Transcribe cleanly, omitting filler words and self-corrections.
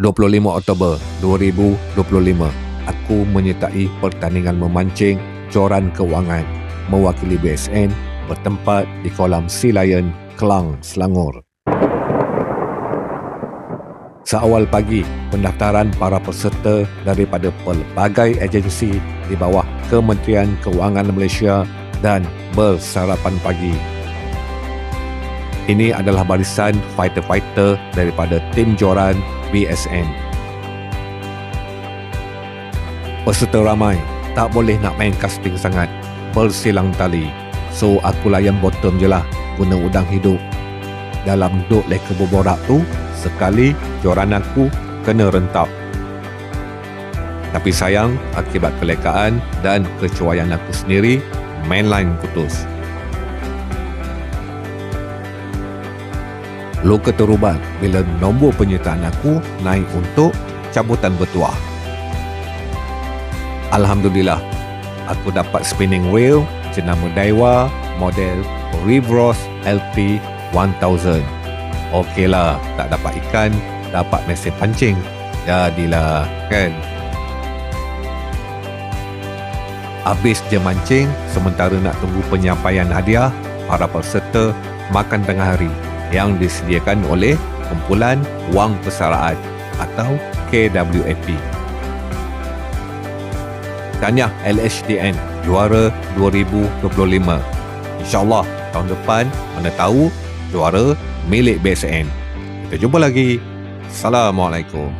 25 Oktober 2025, aku menyertai pertandingan memancing joran kewangan mewakili BSN bertempat di kolam Sea Lion, Kelang, Selangor. Seawal pagi, pendaftaran para peserta daripada pelbagai agensi di bawah Kementerian Kewangan Malaysia dan bersarapan pagi. Ini adalah barisan fighter-fighter daripada tim joran BSN. Peserta ramai, tak boleh nak main casting sangat, bersilang tali. So aku layan bottom je lah, guna udang hidup. Dalam duk leka berborak tu, sekali joran aku kena rentap. Tapi sayang, akibat kelekaan dan kecuaian aku sendiri, mainline putus. Luka terubat bila nombor penyertaan aku naik untuk cabutan bertuah. Alhamdulillah, aku dapat spinning reel jenama Daiwa model Rivros LT 1000. Okeylah, tak dapat ikan, dapat mesin pancing. Jadilah, kan? Habis je mancing, sementara nak tunggu penyampaian hadiah, para peserta makan tengah hari yang disediakan oleh Kumpulan Wang Persaraan atau KWAP. Tahniah LHDN juara 2025. InsyaAllah tahun depan mana tahu juara milik BSN. Kita jumpa lagi. Assalamualaikum.